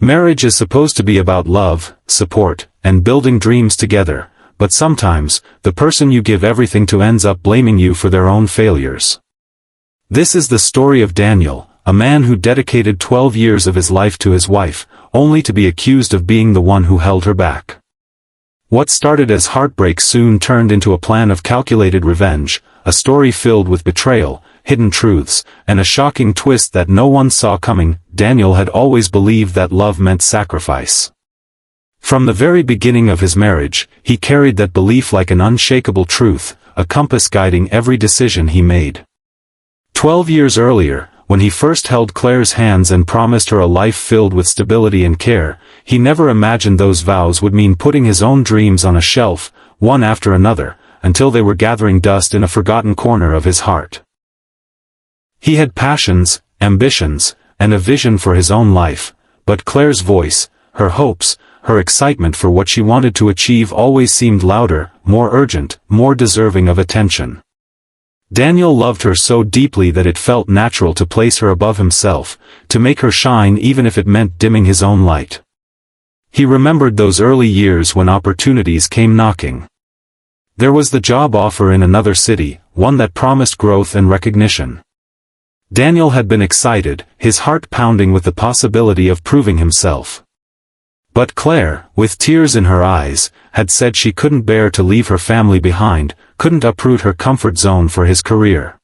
Marriage is supposed to be about love, support, and building dreams together, but sometimes, the person you give everything to ends up blaming you for their own failures. This is the story of Daniel, a man who dedicated 12 years of his life to his wife, only to be accused of being the one who held her back. What started as heartbreak soon turned into a plan of calculated revenge, a story filled with betrayal, hidden truths, and a shocking twist that no one saw coming. Daniel had always believed that love meant sacrifice. From the very beginning of his marriage, he carried that belief like an unshakable truth, a compass guiding every decision he made. 12 years earlier, when he first held Claire's hands and promised her a life filled with stability and care, he never imagined those vows would mean putting his own dreams on a shelf, one after another, until they were gathering dust in a forgotten corner of his heart. He had passions, ambitions, and a vision for his own life, but Claire's voice, her hopes, her excitement for what she wanted to achieve always seemed louder, more urgent, more deserving of attention. Daniel loved her so deeply that it felt natural to place her above himself, to make her shine even if it meant dimming his own light. He remembered those early years when opportunities came knocking. There was the job offer in another city, one that promised growth and recognition. Daniel had been excited, his heart pounding with the possibility of proving himself. But Claire, with tears in her eyes, had said she couldn't bear to leave her family behind, couldn't uproot her comfort zone for his career.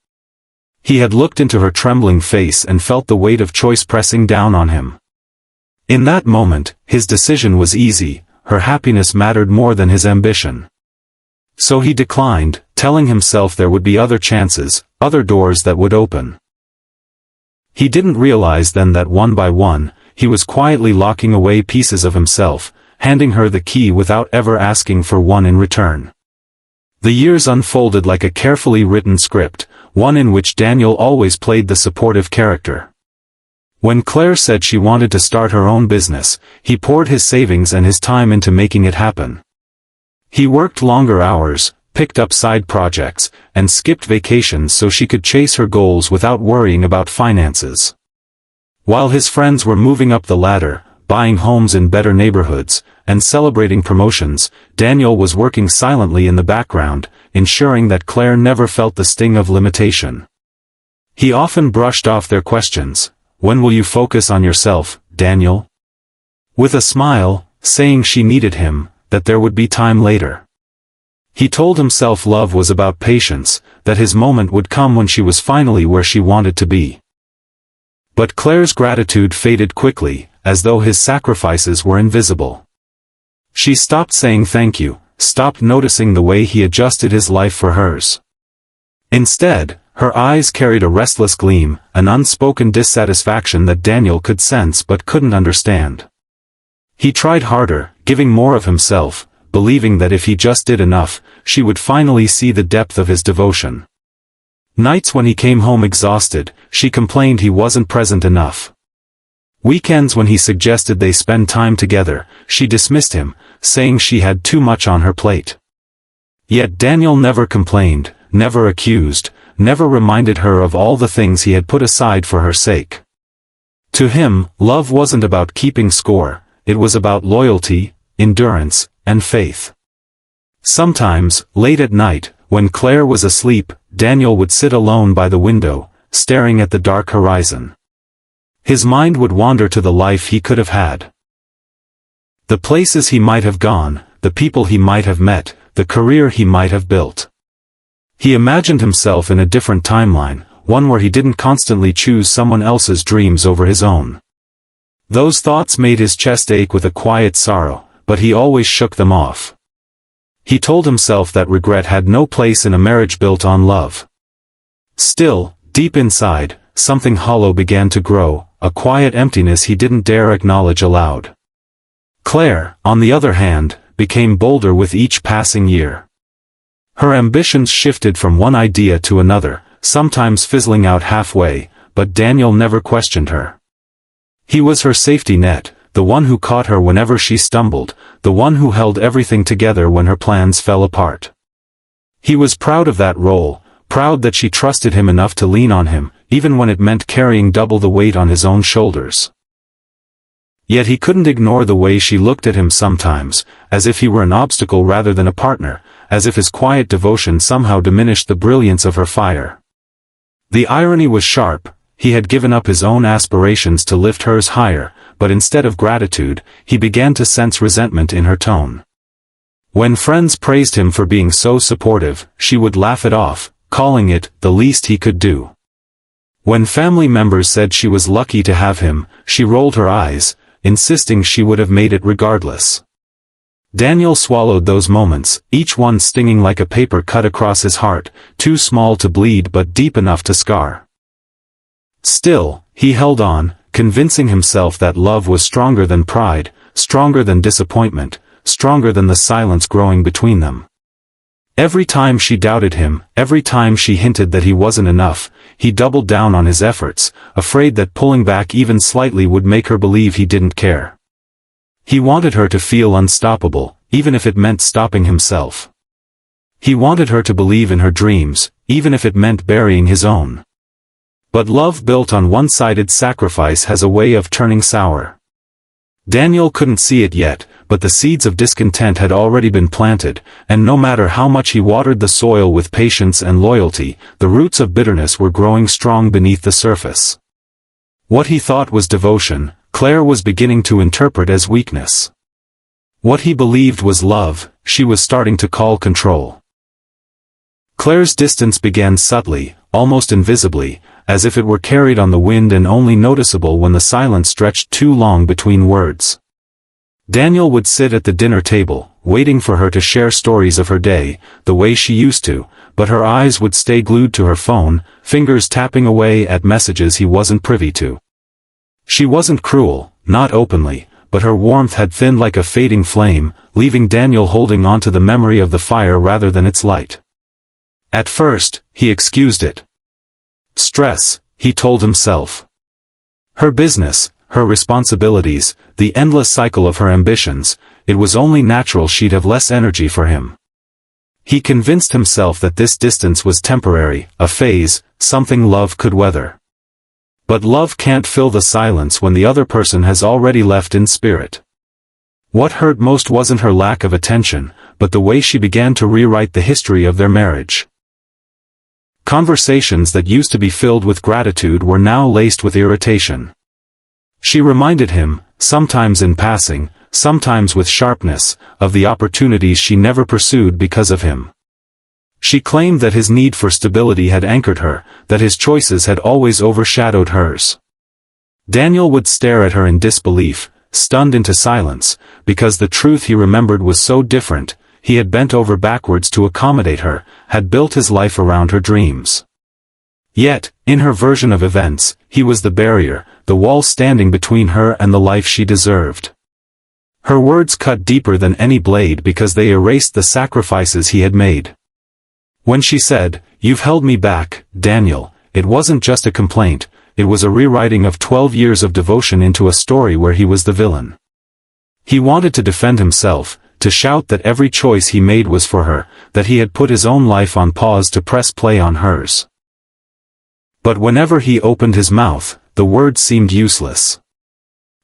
He had looked into her trembling face and felt the weight of choice pressing down on him. In that moment, his decision was easy, her happiness mattered more than his ambition. So he declined, telling himself there would be other chances, other doors that would open. He didn't realize then that one by one, he was quietly locking away pieces of himself, handing her the key without ever asking for one in return. The years unfolded like a carefully written script, one in which Daniel always played the supportive character. When Claire said she wanted to start her own business, he poured his savings and his time into making it happen. He worked longer hours, picked up side projects, and skipped vacations so she could chase her goals without worrying about finances. While his friends were moving up the ladder, buying homes in better neighborhoods, and celebrating promotions, Daniel was working silently in the background, ensuring that Claire never felt the sting of limitation. He often brushed off their questions. "When will you focus on yourself, Daniel?" With a smile, saying she needed him, that there would be time later. He told himself love was about patience, that his moment would come when she was finally where she wanted to be. But Claire's gratitude faded quickly, as though his sacrifices were invisible. She stopped saying thank you, stopped noticing the way he adjusted his life for hers. Instead, her eyes carried a restless gleam, an unspoken dissatisfaction that Daniel could sense but couldn't understand. He tried harder, giving more of himself, believing that if he just did enough, she would finally see the depth of his devotion. Nights when he came home exhausted, she complained he wasn't present enough. Weekends when he suggested they spend time together, she dismissed him, saying she had too much on her plate. Yet Daniel never complained, never accused, never reminded her of all the things he had put aside for her sake. To him, love wasn't about keeping score, it was about loyalty, endurance, and faith. Sometimes, late at night, when Claire was asleep, Daniel would sit alone by the window, staring at the dark horizon. His mind would wander to the life he could have had. The places he might have gone, the people he might have met, the career he might have built. He imagined himself in a different timeline, one where he didn't constantly choose someone else's dreams over his own. Those thoughts made his chest ache with a quiet sorrow, but he always shook them off. He told himself that regret had no place in a marriage built on love. Still, deep inside, something hollow began to grow, a quiet emptiness he didn't dare acknowledge aloud. Claire, on the other hand, became bolder with each passing year. Her ambitions shifted from one idea to another, sometimes fizzling out halfway, but Daniel never questioned her. He was her safety net, the one who caught her whenever she stumbled, the one who held everything together when her plans fell apart. He was proud of that role, proud that she trusted him enough to lean on him, even when it meant carrying double the weight on his own shoulders. Yet he couldn't ignore the way she looked at him sometimes, as if he were an obstacle rather than a partner, as if his quiet devotion somehow diminished the brilliance of her fire. The irony was sharp. He had given up his own aspirations to lift hers higher, but instead of gratitude, he began to sense resentment in her tone. When friends praised him for being so supportive, she would laugh it off, calling it the least he could do. When family members said she was lucky to have him, she rolled her eyes, insisting she would have made it regardless. Daniel swallowed those moments, each one stinging like a paper cut across his heart, too small to bleed but deep enough to scar. Still, he held on, convincing himself that love was stronger than pride, stronger than disappointment, stronger than the silence growing between them. Every time she doubted him, every time she hinted that he wasn't enough, he doubled down on his efforts, afraid that pulling back even slightly would make her believe he didn't care. He wanted her to feel unstoppable, even if it meant stopping himself. He wanted her to believe in her dreams, even if it meant burying his own. But love built on one-sided sacrifice has a way of turning sour. Daniel couldn't see it yet, but the seeds of discontent had already been planted, and no matter how much he watered the soil with patience and loyalty, the roots of bitterness were growing strong beneath the surface. What he thought was devotion, Claire was beginning to interpret as weakness. What he believed was love, she was starting to call control. Claire's distance began subtly, almost invisibly, as if it were carried on the wind and only noticeable when the silence stretched too long between words. Daniel would sit at the dinner table, waiting for her to share stories of her day, the way she used to, but her eyes would stay glued to her phone, fingers tapping away at messages he wasn't privy to. She wasn't cruel, not openly, but her warmth had thinned like a fading flame, leaving Daniel holding on to the memory of the fire rather than its light. At first, he excused it. Stress, he told himself. Her business, her responsibilities, the endless cycle of her ambitions, it was only natural she'd have less energy for him. He convinced himself that this distance was temporary, a phase, something love could weather. But love can't fill the silence when the other person has already left in spirit. What hurt most wasn't her lack of attention, but the way she began to rewrite the history of their marriage. Conversations that used to be filled with gratitude were now laced with irritation. She reminded him, sometimes in passing, sometimes with sharpness, of the opportunities she never pursued because of him. She claimed that his need for stability had anchored her, that his choices had always overshadowed hers. Daniel would stare at her in disbelief, stunned into silence, because the truth he remembered was so different. He had bent over backwards to accommodate her, had built his life around her dreams. Yet, in her version of events, he was the barrier, the wall standing between her and the life she deserved. Her words cut deeper than any blade because they erased the sacrifices he had made. When she said, "You've held me back, Daniel," it wasn't just a complaint, it was a rewriting of 12 years of devotion into a story where he was the villain. He wanted to defend himself, to shout that every choice he made was for her, that he had put his own life on pause to press play on hers. But whenever he opened his mouth, the words seemed useless.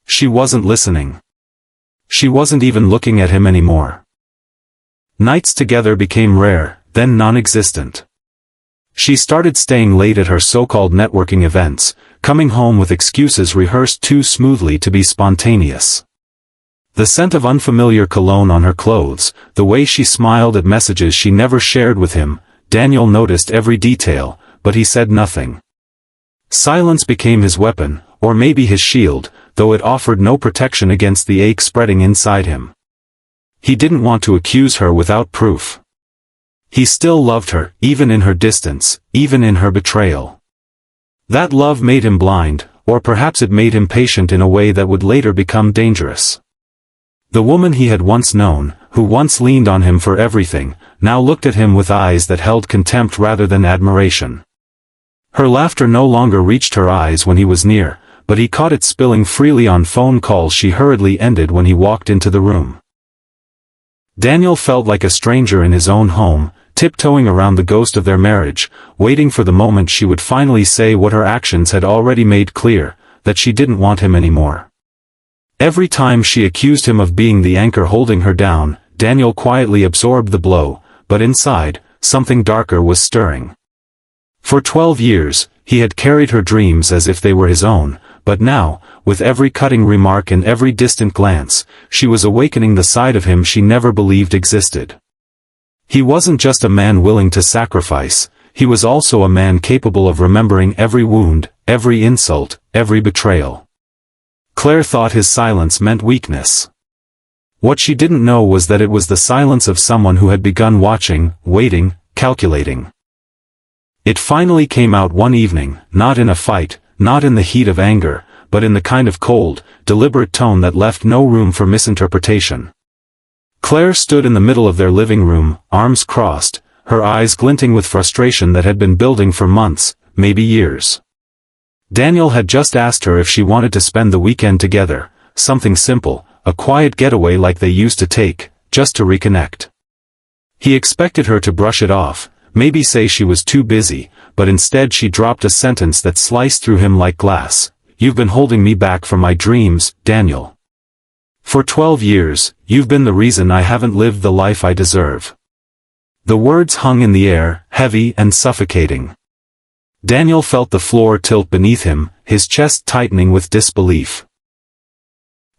She wasn't listening. She wasn't even looking at him anymore. Nights together became rare, then non-existent. She started staying late at her so-called networking events, coming home with excuses rehearsed too smoothly to be spontaneous. The scent of unfamiliar cologne on her clothes, the way she smiled at messages she never shared with him, Daniel noticed every detail, but he said nothing. Silence became his weapon, or maybe his shield, though it offered no protection against the ache spreading inside him. He didn't want to accuse her without proof. He still loved her, even in her distance, even in her betrayal. That love made him blind, or perhaps it made him patient in a way that would later become dangerous. The woman he had once known, who once leaned on him for everything, now looked at him with eyes that held contempt rather than admiration. Her laughter no longer reached her eyes when he was near, but he caught it spilling freely on phone calls she hurriedly ended when he walked into the room. Daniel felt like a stranger in his own home, tiptoeing around the ghost of their marriage, waiting for the moment she would finally say what her actions had already made clear, that she didn't want him anymore. Every time she accused him of being the anchor holding her down, Daniel quietly absorbed the blow, but inside, something darker was stirring. For 12 years, he had carried her dreams as if they were his own, but now, with every cutting remark and every distant glance, she was awakening the side of him she never believed existed. He wasn't just a man willing to sacrifice, he was also a man capable of remembering every wound, every insult, every betrayal. Claire thought his silence meant weakness. What she didn't know was that it was the silence of someone who had begun watching, waiting, calculating. It finally came out one evening, not in a fight, not in the heat of anger, but in the kind of cold, deliberate tone that left no room for misinterpretation. Claire stood in the middle of their living room, arms crossed, her eyes glinting with frustration that had been building for months, maybe years. Daniel had just asked her if she wanted to spend the weekend together, something simple, a quiet getaway like they used to take, just to reconnect. He expected her to brush it off, maybe say she was too busy, but instead she dropped a sentence that sliced through him like glass. "You've been holding me back from my dreams, Daniel. For 12 years, you've been the reason I haven't lived the life I deserve." The words hung in the air, heavy and suffocating. Daniel felt the floor tilt beneath him, his chest tightening with disbelief.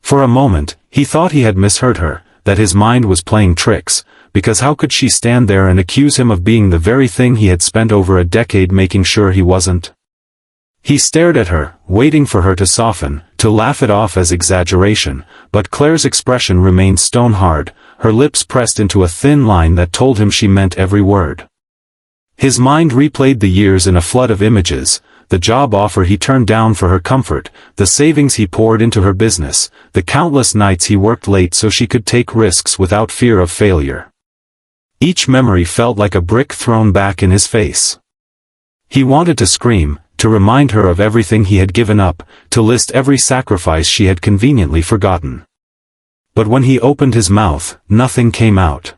For a moment, he thought he had misheard her, that his mind was playing tricks, because how could she stand there and accuse him of being the very thing he had spent over a decade making sure he wasn't? He stared at her, waiting for her to soften, to laugh it off as exaggeration, but Claire's expression remained stone-hard, her lips pressed into a thin line that told him she meant every word. His mind replayed the years in a flood of images, the job offer he turned down for her comfort, the savings he poured into her business, the countless nights he worked late so she could take risks without fear of failure. Each memory felt like a brick thrown back in his face. He wanted to scream, to remind her of everything he had given up, to list every sacrifice she had conveniently forgotten. But when he opened his mouth, nothing came out.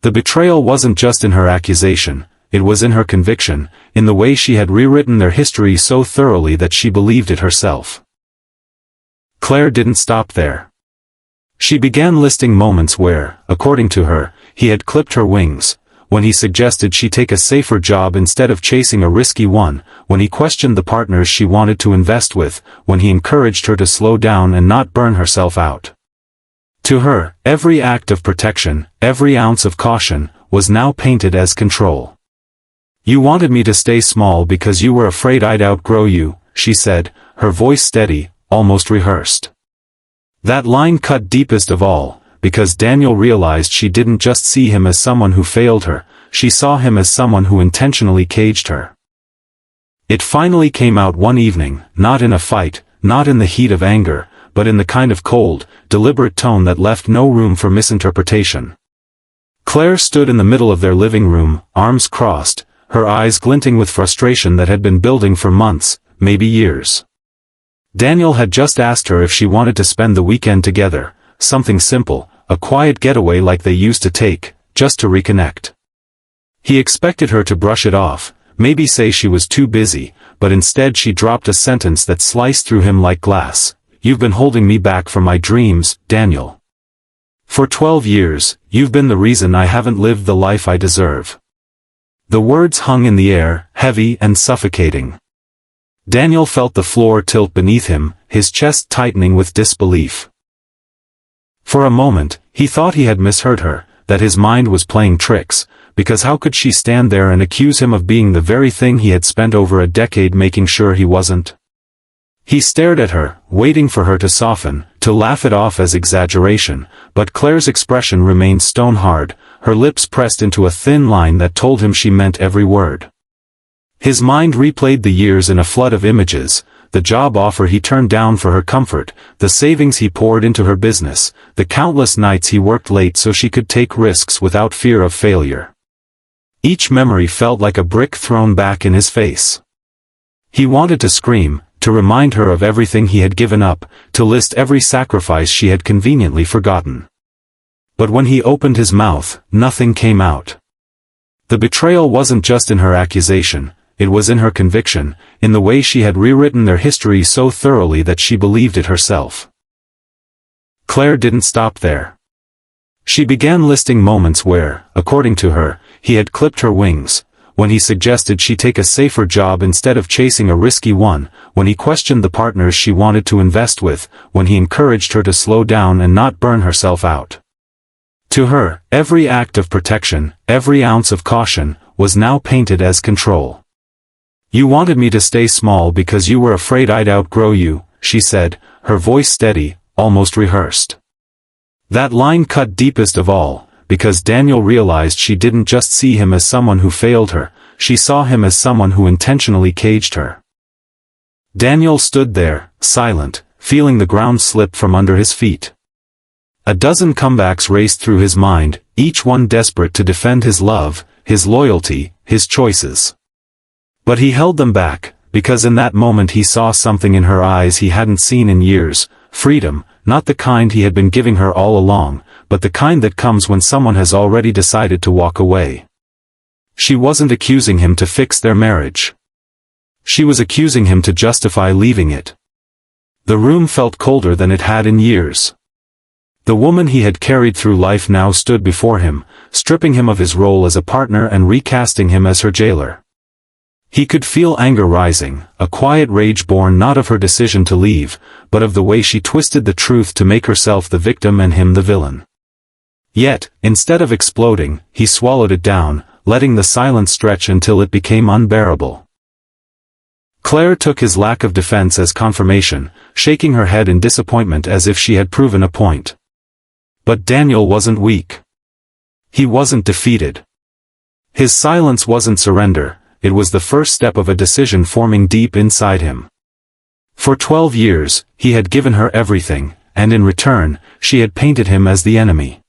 The betrayal wasn't just in her accusation, it was in her conviction, in the way she had rewritten their history so thoroughly that she believed it herself. Claire didn't stop there. She began listing moments where, according to her, he had clipped her wings, when he suggested she take a safer job instead of chasing a risky one, when he questioned the partners she wanted to invest with, when he encouraged her to slow down and not burn herself out. To her, every act of protection, every ounce of caution, was now painted as control. "You wanted me to stay small because you were afraid I'd outgrow you," she said, her voice steady, almost rehearsed. That line cut deepest of all, because Daniel realized she didn't just see him as someone who failed her, she saw him as someone who intentionally caged her. It finally came out one evening, not in a fight, not in the heat of anger, but in the kind of cold, deliberate tone that left no room for misinterpretation. Claire stood in the middle of their living room, arms crossed, her eyes glinting with frustration that had been building for months, maybe years. Daniel had just asked her if she wanted to spend the weekend together, something simple, a quiet getaway like they used to take, just to reconnect. He expected her to brush it off, maybe say she was too busy, but instead she dropped a sentence that sliced through him like glass. "You've been holding me back from my dreams, Daniel. For 12 years, you've been the reason I haven't lived the life I deserve." The words hung in the air, heavy and suffocating. Daniel felt the floor tilt beneath him, his chest tightening with disbelief. For a moment, he thought he had misheard her, that his mind was playing tricks, because how could she stand there and accuse him of being the very thing he had spent over a decade making sure he wasn't? He stared at her, waiting for her to soften, to laugh it off as exaggeration, but Claire's expression remained stone-hard, her lips pressed into a thin line that told him she meant every word. His mind replayed the years in a flood of images, the job offer he turned down for her comfort, the savings he poured into her business, the countless nights he worked late so she could take risks without fear of failure. Each memory felt like a brick thrown back in his face. He wanted to scream, to remind her of everything he had given up, to list every sacrifice she had conveniently forgotten. But when he opened his mouth, nothing came out. The betrayal wasn't just in her accusation, it was in her conviction, in the way she had rewritten their history so thoroughly that she believed it herself. Claire didn't stop there. She began listing moments where, according to her, he had clipped her wings, when he suggested she take a safer job instead of chasing a risky one, when he questioned the partners she wanted to invest with, when he encouraged her to slow down and not burn herself out. To her, every act of protection, every ounce of caution, was now painted as control. "You wanted me to stay small because you were afraid I'd outgrow you," she said, her voice steady, almost rehearsed. That line cut deepest of all, because Daniel realized she didn't just see him as someone who failed her, she saw him as someone who intentionally caged her. Daniel stood there, silent, feeling the ground slip from under his feet. A dozen comebacks raced through his mind, each one desperate to defend his love, his loyalty, his choices. But he held them back, because in that moment he saw something in her eyes he hadn't seen in years, freedom, not the kind he had been giving her all along, but the kind that comes when someone has already decided to walk away. She wasn't accusing him to fix their marriage. She was accusing him to justify leaving it. The room felt colder than it had in years. The woman he had carried through life now stood before him, stripping him of his role as a partner and recasting him as her jailer. He could feel anger rising, a quiet rage born not of her decision to leave, but of the way she twisted the truth to make herself the victim and him the villain. Yet, instead of exploding, he swallowed it down, letting the silence stretch until it became unbearable. Claire took his lack of defense as confirmation, shaking her head in disappointment as if she had proven a point. But Daniel wasn't weak. He wasn't defeated. His silence wasn't surrender, it was the first step of a decision forming deep inside him. For 12 years, he had given her everything, and in return, she had painted him as the enemy.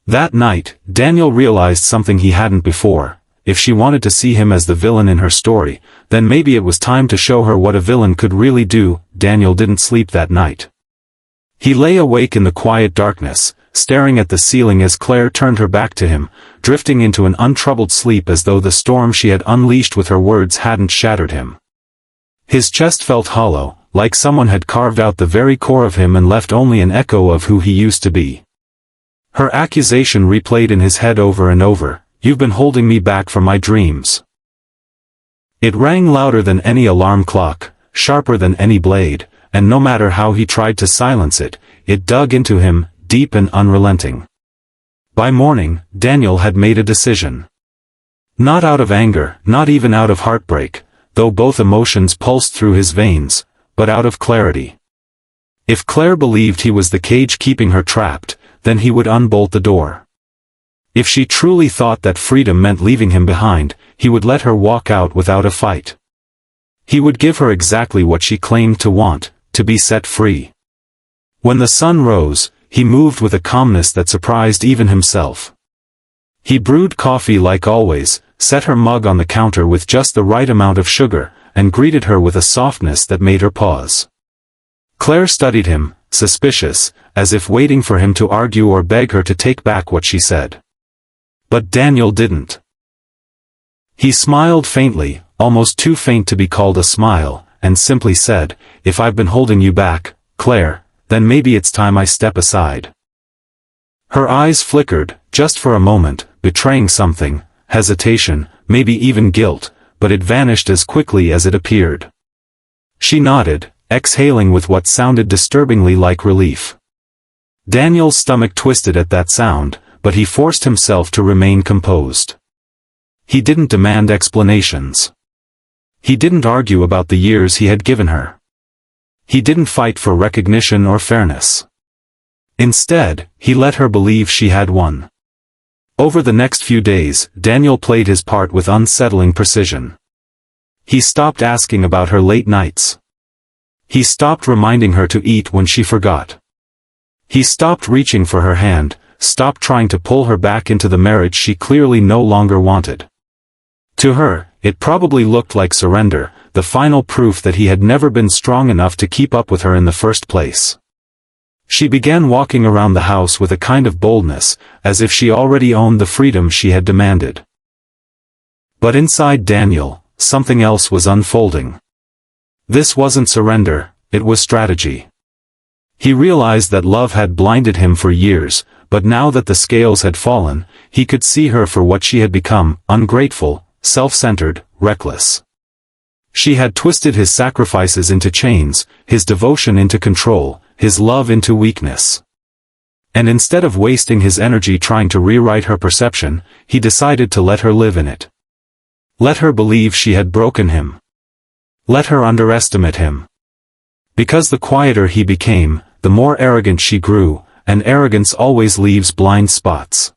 That night, Daniel realized something he hadn't before. If she wanted to see him as the villain in her story, then maybe it was time to show her what a villain could really do. Daniel didn't sleep that night. He lay awake in the quiet darkness, staring at the ceiling as Claire turned her back to him, drifting into an untroubled sleep as though the storm she had unleashed with her words hadn't shattered him. His chest felt hollow, like someone had carved out the very core of him and left only an echo of who he used to be. Her accusation replayed in his head over and over, "You've been holding me back from my dreams." It rang louder than any alarm clock, sharper than any blade, and no matter how he tried to silence it, it dug into him, deep and unrelenting. By morning, Daniel had made a decision. Not out of anger, not even out of heartbreak, though both emotions pulsed through his veins, but out of clarity. If Claire believed he was the cage keeping her trapped, then he would unbolt the door. If she truly thought that freedom meant leaving him behind, he would let her walk out without a fight. He would give her exactly what she claimed to want, to be set free. When the sun rose, he moved with a calmness that surprised even himself. He brewed coffee like always, set her mug on the counter with just the right amount of sugar, and greeted her with a softness that made her pause. Claire studied him, suspicious, as if waiting for him to argue or beg her to take back what she said. But Daniel didn't. He smiled faintly, almost too faint to be called a smile, and simply said, "If I've been holding you back, Claire, then maybe it's time I step aside." Her eyes flickered, just for a moment, betraying something, hesitation, maybe even guilt, but it vanished as quickly as it appeared. She nodded, exhaling with what sounded disturbingly like relief. Daniel's stomach twisted at that sound, but he forced himself to remain composed. He didn't demand explanations. He didn't argue about the years he had given her. He didn't fight for recognition or fairness. Instead, he let her believe she had won. Over the next few days, Daniel played his part with unsettling precision. He stopped asking about her late nights. He stopped reminding her to eat when she forgot. He stopped reaching for her hand, stopped trying to pull her back into the marriage she clearly no longer wanted. To her, it probably looked like surrender, the final proof that he had never been strong enough to keep up with her in the first place. She began walking around the house with a kind of boldness, as if she already owned the freedom she had demanded. But inside Daniel, something else was unfolding. This wasn't surrender, it was strategy. He realized that love had blinded him for years, but now that the scales had fallen, he could see her for what she had become: ungrateful, self-centered, reckless. She had twisted his sacrifices into chains, his devotion into control, his love into weakness. And instead of wasting his energy trying to rewrite her perception, he decided to let her live in it. Let her believe she had broken him. Let her underestimate him. Because the quieter he became, the more arrogant she grew, and arrogance always leaves blind spots.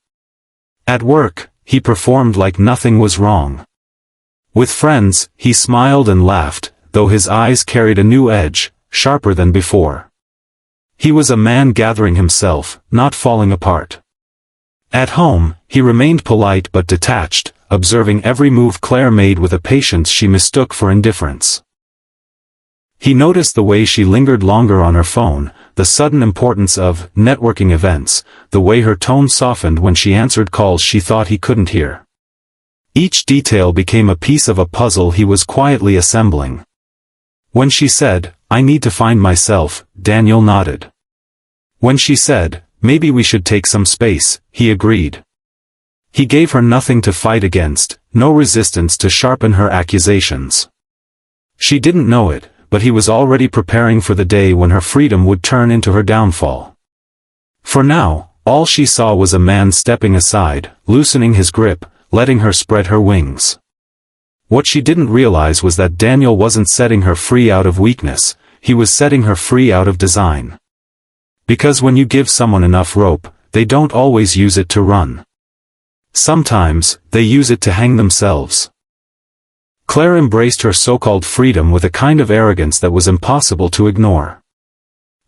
At work, he performed like nothing was wrong. With friends, he smiled and laughed, though his eyes carried a new edge, sharper than before. He was a man gathering himself, not falling apart. At home, he remained polite but detached, observing every move Claire made with a patience she mistook for indifference. He noticed the way she lingered longer on her phone, the sudden importance of networking events, the way her tone softened when she answered calls she thought he couldn't hear. Each detail became a piece of a puzzle he was quietly assembling. When she said, "I need to find myself," Daniel nodded. When she said, "Maybe we should take some space," he agreed. He gave her nothing to fight against, no resistance to sharpen her accusations. She didn't know it, but he was already preparing for the day when her freedom would turn into her downfall. For now, all she saw was a man stepping aside, loosening his grip, letting her spread her wings. What she didn't realize was that Daniel wasn't setting her free out of weakness, he was setting her free out of design. Because when you give someone enough rope, they don't always use it to run. Sometimes, they use it to hang themselves. Claire embraced her so-called freedom with a kind of arrogance that was impossible to ignore.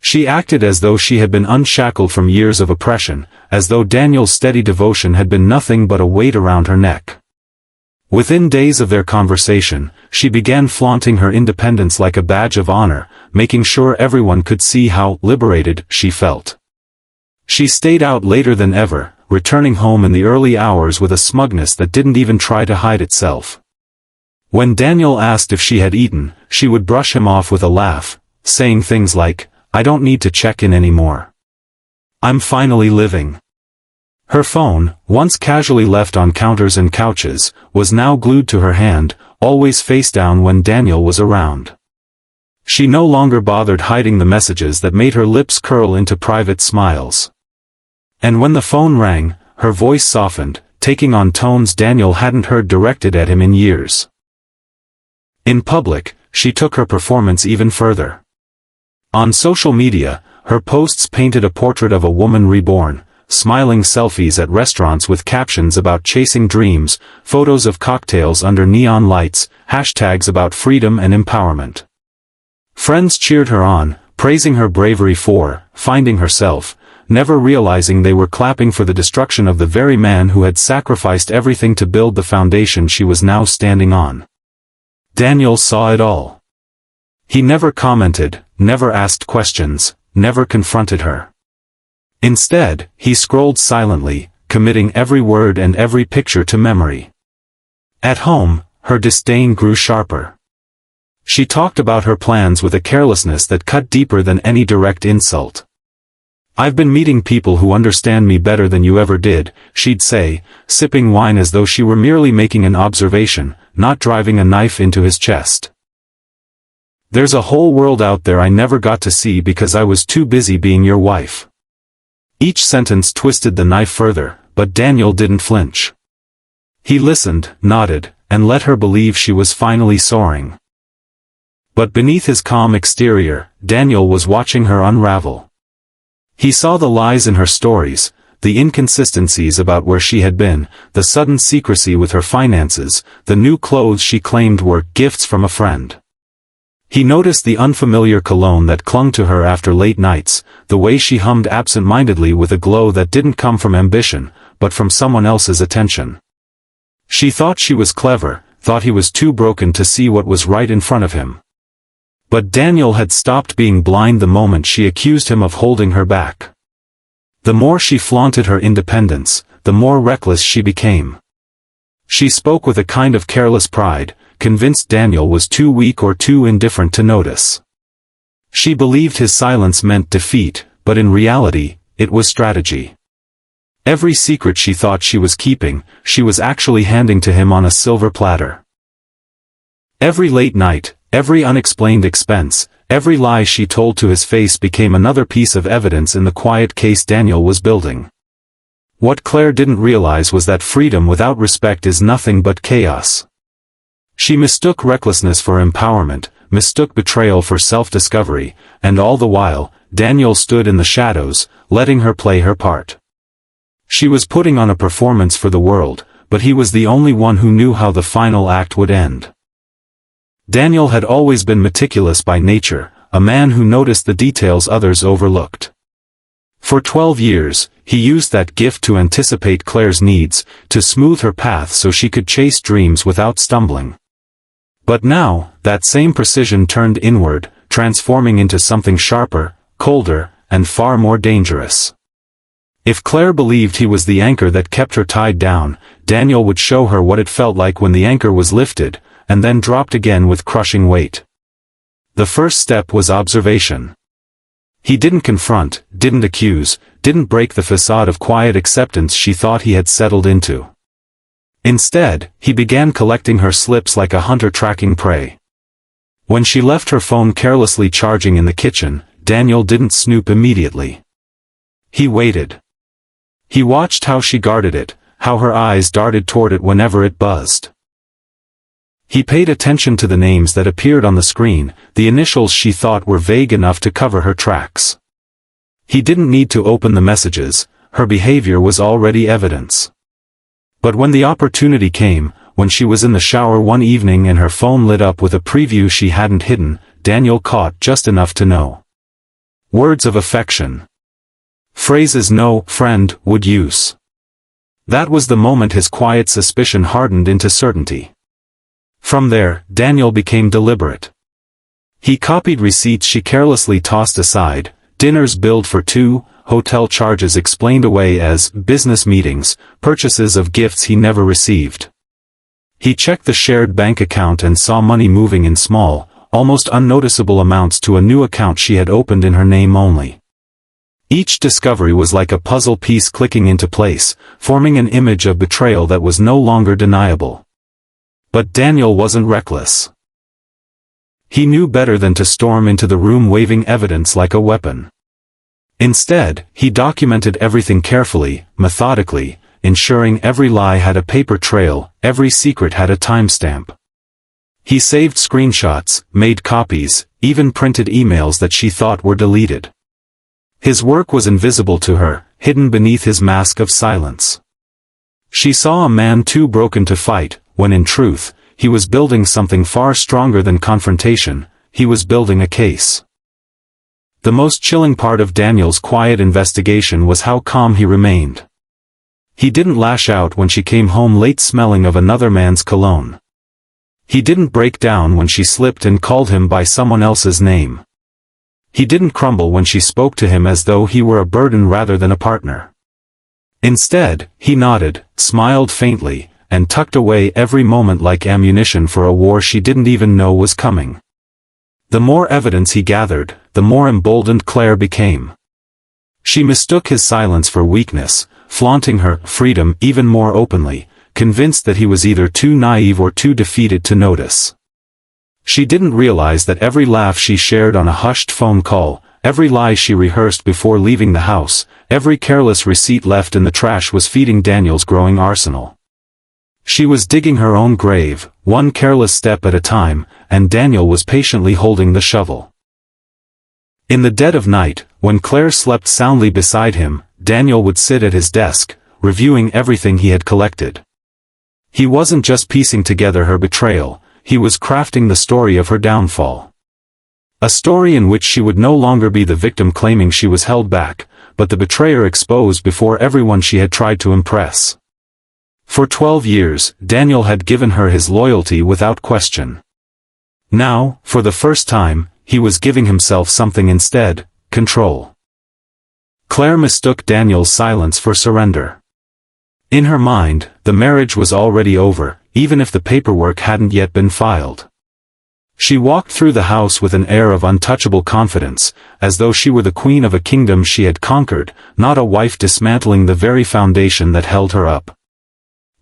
She acted as though she had been unshackled from years of oppression, as though Daniel's steady devotion had been nothing but a weight around her neck. Within days of their conversation, she began flaunting her independence like a badge of honor, making sure everyone could see how liberated she felt. She stayed out later than ever, returning home in the early hours with a smugness that didn't even try to hide itself. When Daniel asked if she had eaten, she would brush him off with a laugh, saying things like, "I don't need to check in anymore. I'm finally living." Her phone, once casually left on counters and couches, was now glued to her hand, always face down when Daniel was around. She no longer bothered hiding the messages that made her lips curl into private smiles. And when the phone rang, her voice softened, taking on tones Daniel hadn't heard directed at him in years. In public, she took her performance even further. On social media, her posts painted a portrait of a woman reborn, smiling selfies at restaurants with captions about chasing dreams, photos of cocktails under neon lights, hashtags about freedom and empowerment. Friends cheered her on, praising her bravery for finding herself, never realizing they were clapping for the destruction of the very man who had sacrificed everything to build the foundation she was now standing on. Daniel saw it all. He never commented, never asked questions, never confronted her. Instead, he scrolled silently, committing every word and every picture to memory. At home, her disdain grew sharper. She talked about her plans with a carelessness that cut deeper than any direct insult. "I've been meeting people who understand me better than you ever did," she'd say, sipping wine as though she were merely making an observation, not driving a knife into his chest. "There's a whole world out there I never got to see because I was too busy being your wife." Each sentence twisted the knife further, but Daniel didn't flinch. He listened, nodded, and let her believe she was finally soaring. But beneath his calm exterior, Daniel was watching her unravel. He saw the lies in her stories, the inconsistencies about where she had been, the sudden secrecy with her finances, the new clothes she claimed were gifts from a friend. He noticed the unfamiliar cologne that clung to her after late nights, the way she hummed absent-mindedly with a glow that didn't come from ambition, but from someone else's attention. She thought she was clever, thought he was too broken to see what was right in front of him. But Daniel had stopped being blind the moment she accused him of holding her back. The more she flaunted her independence, the more reckless she became. She spoke with a kind of careless pride, convinced Daniel was too weak or too indifferent to notice. She believed his silence meant defeat, but in reality, it was strategy. Every secret she thought she was keeping, she was actually handing to him on a silver platter. Every late night, every unexplained expense, every lie she told to his face became another piece of evidence in the quiet case Daniel was building. What Claire didn't realize was that freedom without respect is nothing but chaos. She mistook recklessness for empowerment, mistook betrayal for self-discovery, and all the while, Daniel stood in the shadows, letting her play her part. She was putting on a performance for the world, but he was the only one who knew how the final act would end. Daniel had always been meticulous by nature, a man who noticed the details others overlooked. For 12 years, he used that gift to anticipate Claire's needs, to smooth her path so she could chase dreams without stumbling. But now, that same precision turned inward, transforming into something sharper, colder, and far more dangerous. If Claire believed he was the anchor that kept her tied down, Daniel would show her what it felt like when the anchor was lifted, and then dropped again with crushing weight. The first step was observation. He didn't confront, didn't accuse, didn't break the facade of quiet acceptance she thought he had settled into. Instead, he began collecting her slips like a hunter tracking prey. When she left her phone carelessly charging in the kitchen, Daniel didn't snoop immediately. He waited. He watched how she guarded it, how her eyes darted toward it whenever it buzzed. He paid attention to the names that appeared on the screen, the initials she thought were vague enough to cover her tracks. He didn't need to open the messages, her behavior was already evidence. But when the opportunity came, when she was in the shower one evening and her phone lit up with a preview she hadn't hidden, Daniel caught just enough to know. Words of affection. Phrases no friend would use. That was the moment his quiet suspicion hardened into certainty. From there, Daniel became deliberate. He copied receipts she carelessly tossed aside, dinners billed for two, hotel charges explained away as business meetings, purchases of gifts he never received. He checked the shared bank account and saw money moving in small, almost unnoticeable amounts to a new account she had opened in her name only. Each discovery was like a puzzle piece clicking into place, forming an image of betrayal that was no longer deniable. But Daniel wasn't reckless. He knew better than to storm into the room waving evidence like a weapon. Instead, he documented everything carefully, methodically, ensuring every lie had a paper trail, every secret had a timestamp. He saved screenshots, made copies, even printed emails that she thought were deleted. His work was invisible to her, hidden beneath his mask of silence. She saw a man too broken to fight, when in truth, he was building something far stronger than confrontation, he was building a case. The most chilling part of Daniel's quiet investigation was how calm he remained. He didn't lash out when she came home late smelling of another man's cologne. He didn't break down when she slipped and called him by someone else's name. He didn't crumble when she spoke to him as though he were a burden rather than a partner. Instead, he nodded, smiled faintly, and tucked away every moment like ammunition for a war she didn't even know was coming. The more evidence he gathered, the more emboldened Claire became. She mistook his silence for weakness, flaunting her freedom even more openly, convinced that he was either too naive or too defeated to notice. She didn't realize that every laugh she shared on a hushed phone call, every lie she rehearsed before leaving the house, every careless receipt left in the trash was feeding Daniel's growing arsenal. She was digging her own grave, one careless step at a time, and Daniel was patiently holding the shovel. In the dead of night, when Claire slept soundly beside him, Daniel would sit at his desk, reviewing everything he had collected. He wasn't just piecing together her betrayal, he was crafting the story of her downfall. A story in which she would no longer be the victim claiming she was held back, but the betrayer exposed before everyone she had tried to impress. For 12 years, Daniel had given her his loyalty without question. Now, for the first time, he was giving himself something instead, control. Claire mistook Daniel's silence for surrender. In her mind, the marriage was already over, even if the paperwork hadn't yet been filed. She walked through the house with an air of untouchable confidence, as though she were the queen of a kingdom she had conquered, not a wife dismantling the very foundation that held her up.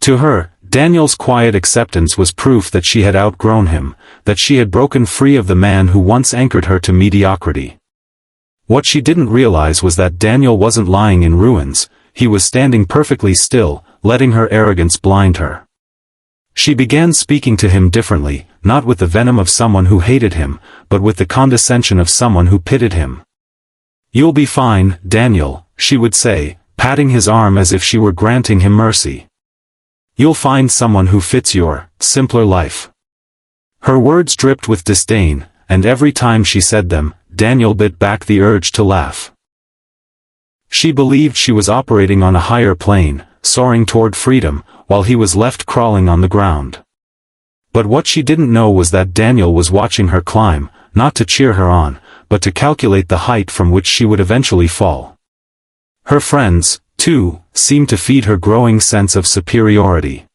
To her, Daniel's quiet acceptance was proof that she had outgrown him, that she had broken free of the man who once anchored her to mediocrity. What she didn't realize was that Daniel wasn't lying in ruins, he was standing perfectly still, letting her arrogance blind her. She began speaking to him differently, not with the venom of someone who hated him, but with the condescension of someone who pitied him. "You'll be fine, Daniel," she would say, patting his arm as if she were granting him mercy. "You'll find someone who fits your simpler life." Her words dripped with disdain, and every time she said them, Daniel bit back the urge to laugh. She believed she was operating on a higher plane, soaring toward freedom, while he was left crawling on the ground. But what she didn't know was that Daniel was watching her climb, not to cheer her on, but to calculate the height from which she would eventually fall. Her friends, too, seemed to feed her growing sense of superiority.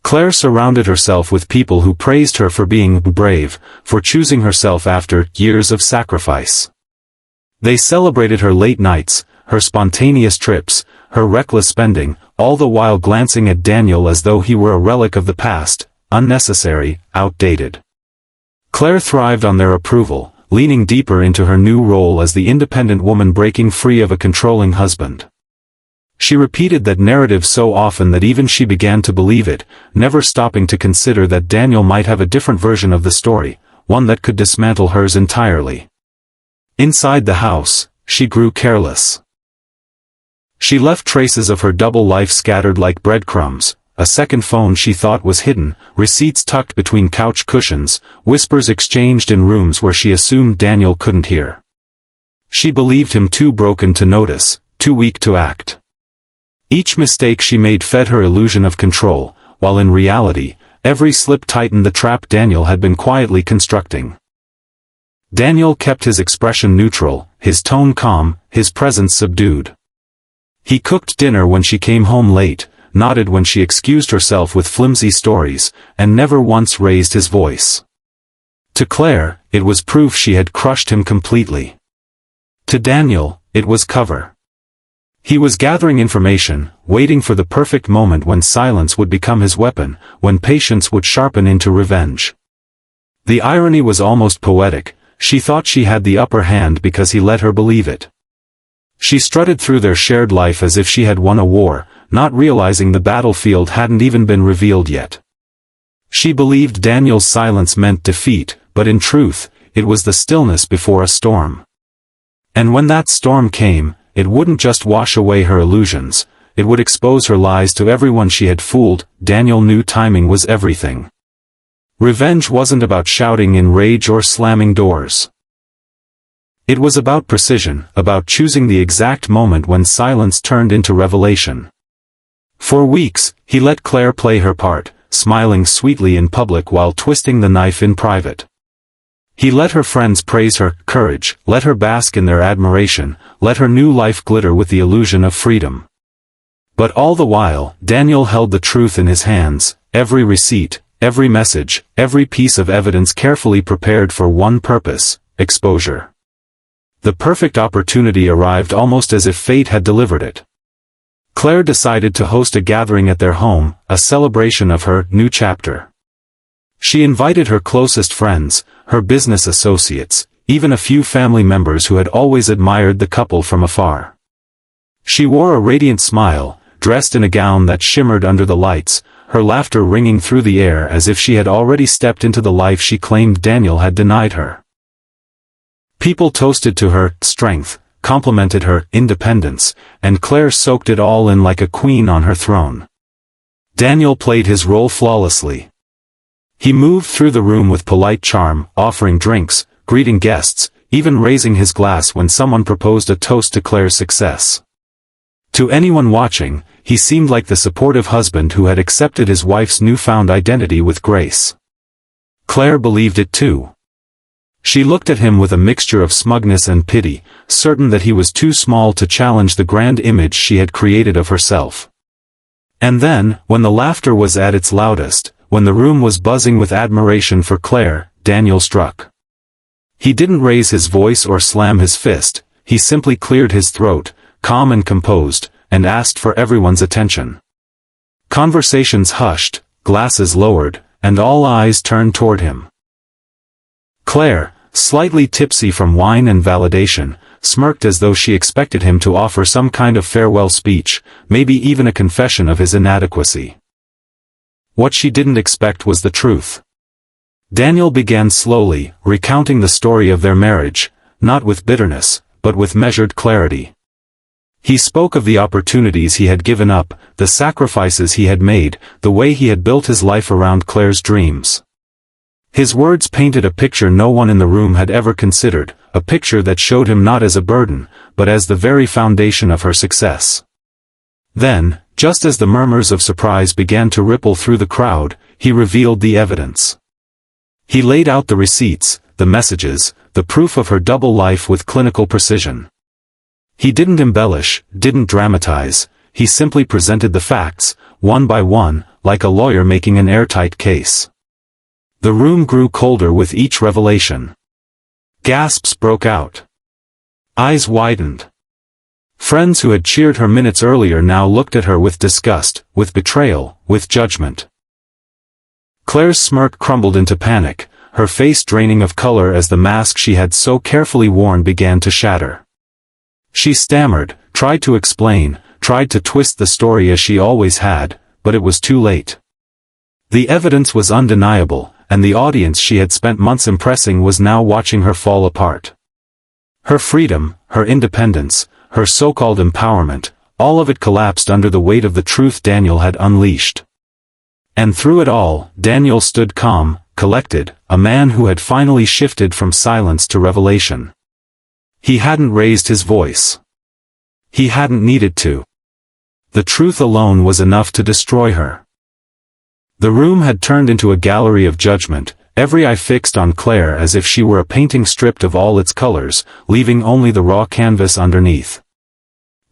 Claire surrounded herself with people who praised her for being brave, for choosing herself after years of sacrifice. They celebrated her late nights, her spontaneous trips, her reckless spending, all the while glancing at Daniel as though he were a relic of the past, unnecessary, outdated. Claire thrived on their approval, leaning deeper into her new role as the independent woman breaking free of a controlling husband. She repeated that narrative so often that even she began to believe it, never stopping to consider that Daniel might have a different version of the story, one that could dismantle hers entirely. Inside the house, she grew careless. She left traces of her double life scattered like breadcrumbs, a second phone she thought was hidden, receipts tucked between couch cushions, whispers exchanged in rooms where she assumed Daniel couldn't hear. She believed him too broken to notice, too weak to act. Each mistake she made fed her illusion of control, while in reality, every slip tightened the trap Daniel had been quietly constructing. Daniel kept his expression neutral, his tone calm, his presence subdued. He cooked dinner when she came home late, nodded when she excused herself with flimsy stories, and never once raised his voice. To Claire, it was proof she had crushed him completely. To Daniel, it was cover. He was gathering information, waiting for the perfect moment when silence would become his weapon, when patience would sharpen into revenge. The irony was almost poetic. She thought she had the upper hand because he let her believe it. She strutted through their shared life as if she had won a war, not realizing the battlefield hadn't even been revealed yet. She believed Daniel's silence meant defeat, but in truth, it was the stillness before a storm. And when that storm came, it wouldn't just wash away her illusions, it would expose her lies to everyone she had fooled. Daniel knew timing was everything. Revenge wasn't about shouting in rage or slamming doors. It was about precision, about choosing the exact moment when silence turned into revelation. For weeks, he let Claire play her part, smiling sweetly in public while twisting the knife in private. He let her friends praise her courage, let her bask in their admiration, let her new life glitter with the illusion of freedom. But all the while, Daniel held the truth in his hands, every receipt, every message, every piece of evidence carefully prepared for one purpose: exposure. The perfect opportunity arrived almost as if fate had delivered it. Claire decided to host a gathering at their home, a celebration of her new chapter. She invited her closest friends, her business associates, even a few family members who had always admired the couple from afar. She wore a radiant smile, dressed in a gown that shimmered under the lights, her laughter ringing through the air as if she had already stepped into the life she claimed Daniel had denied her. People toasted to her strength, complimented her independence, and Claire soaked it all in like a queen on her throne. Daniel played his role flawlessly. He moved through the room with polite charm, offering drinks, greeting guests, even raising his glass when someone proposed a toast to Claire's success. To anyone watching, he seemed like the supportive husband who had accepted his wife's newfound identity with grace. Claire believed it too. She looked at him with a mixture of smugness and pity, certain that he was too small to challenge the grand image she had created of herself. And then, when the laughter was at its loudest, when the room was buzzing with admiration for Claire, Daniel struck. He didn't raise his voice or slam his fist, he simply cleared his throat, calm and composed, and asked for everyone's attention. Conversations hushed, glasses lowered, and all eyes turned toward him. Claire, slightly tipsy from wine and validation, smirked as though she expected him to offer some kind of farewell speech, maybe even a confession of his inadequacy. What she didn't expect was the truth. Daniel began slowly, recounting the story of their marriage, not with bitterness, but with measured clarity. He spoke of the opportunities he had given up, the sacrifices he had made, the way he had built his life around Claire's dreams. His words painted a picture no one in the room had ever considered, a picture that showed him not as a burden, but as the very foundation of her success. Then, just as the murmurs of surprise began to ripple through the crowd, he revealed the evidence. He laid out the receipts, the messages, the proof of her double life with clinical precision. He didn't embellish, didn't dramatize, he simply presented the facts, one by one, like a lawyer making an airtight case. The room grew colder with each revelation. Gasps broke out. Eyes widened. Friends who had cheered her minutes earlier now looked at her with disgust, with betrayal, with judgment. Claire's smirk crumbled into panic, her face draining of color as the mask she had so carefully worn began to shatter. She stammered, tried to explain, tried to twist the story as she always had, but it was too late. The evidence was undeniable, and the audience she had spent months impressing was now watching her fall apart. Her freedom, her independence, her so-called empowerment, all of it collapsed under the weight of the truth Daniel had unleashed. And through it all, Daniel stood calm, collected, a man who had finally shifted from silence to revelation. He hadn't raised his voice. He hadn't needed to. The truth alone was enough to destroy her. The room had turned into a gallery of judgment, every eye fixed on Claire as if she were a painting stripped of all its colors, leaving only the raw canvas underneath.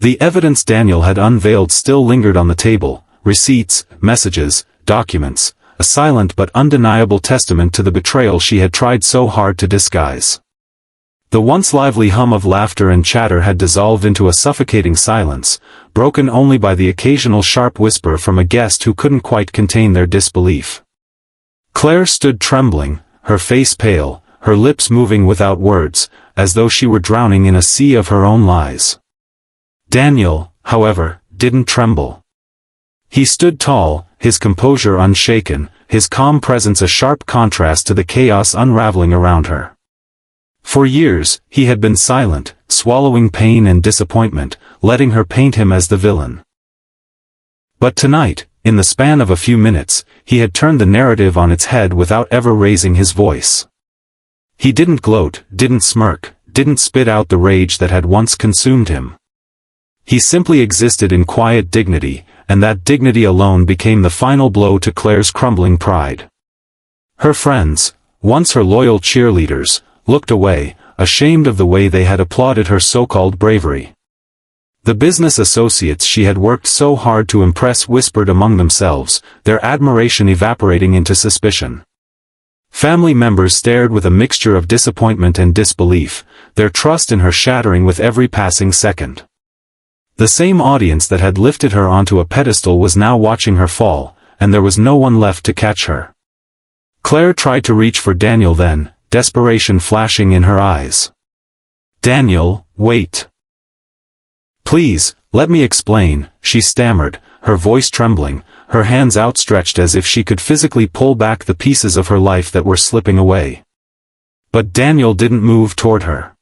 The evidence Daniel had unveiled still lingered on the table, receipts, messages, documents, a silent but undeniable testament to the betrayal she had tried so hard to disguise. The once lively hum of laughter and chatter had dissolved into a suffocating silence, broken only by the occasional sharp whisper from a guest who couldn't quite contain their disbelief. Claire stood trembling, her face pale, her lips moving without words, as though she were drowning in a sea of her own lies. Daniel, however, didn't tremble. He stood tall, his composure unshaken, his calm presence a sharp contrast to the chaos unraveling around her. For years, he had been silent, swallowing pain and disappointment, letting her paint him as the villain. But tonight, in the span of a few minutes, he had turned the narrative on its head without ever raising his voice. He didn't gloat, didn't smirk, didn't spit out the rage that had once consumed him. He simply existed in quiet dignity, and that dignity alone became the final blow to Claire's crumbling pride. Her friends, once her loyal cheerleaders, looked away, ashamed of the way they had applauded her so-called bravery. The business associates she had worked so hard to impress whispered among themselves, their admiration evaporating into suspicion. Family members stared with a mixture of disappointment and disbelief, their trust in her shattering with every passing second. The same audience that had lifted her onto a pedestal was now watching her fall, and there was no one left to catch her. Claire tried to reach for Daniel then, desperation flashing in her eyes. "Daniel, wait. Please, let me explain," she stammered, her voice trembling, her hands outstretched as if she could physically pull back the pieces of her life that were slipping away. But Daniel didn't move toward her.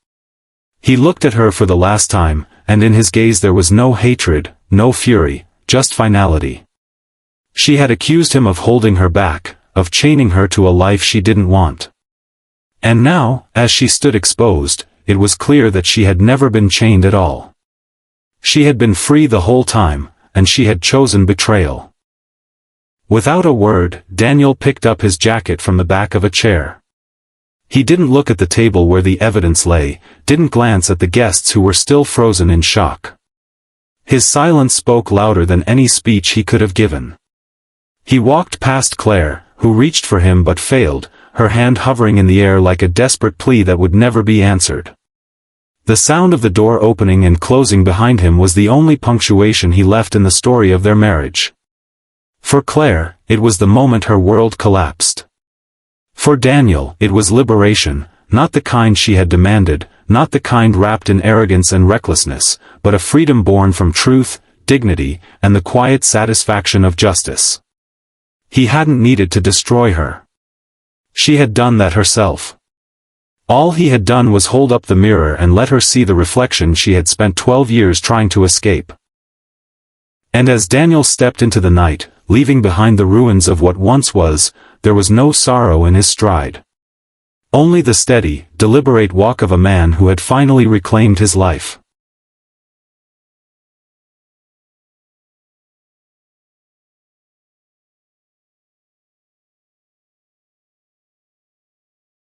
He looked at her for the last time, and in his gaze there was no hatred, no fury, just finality. She had accused him of holding her back, of chaining her to a life she didn't want. And now, as she stood exposed, it was clear that she had never been chained at all. She had been free the whole time, and she had chosen betrayal. Without a word, Daniel picked up his jacket from the back of a chair. He didn't look at the table where the evidence lay, didn't glance at the guests who were still frozen in shock. His silence spoke louder than any speech he could have given. He walked past Claire, who reached for him but failed, her hand hovering in the air like a desperate plea that would never be answered. The sound of the door opening and closing behind him was the only punctuation he left in the story of their marriage. For Claire, it was the moment her world collapsed. For Daniel, it was liberation, not the kind she had demanded, not the kind wrapped in arrogance and recklessness, but a freedom born from truth, dignity, and the quiet satisfaction of justice. He hadn't needed to destroy her. She had done that herself. All he had done was hold up the mirror and let her see the reflection she had spent 12 years trying to escape. And as Daniel stepped into the night, leaving behind the ruins of what once was, there was no sorrow in his stride. Only the steady, deliberate walk of a man who had finally reclaimed his life.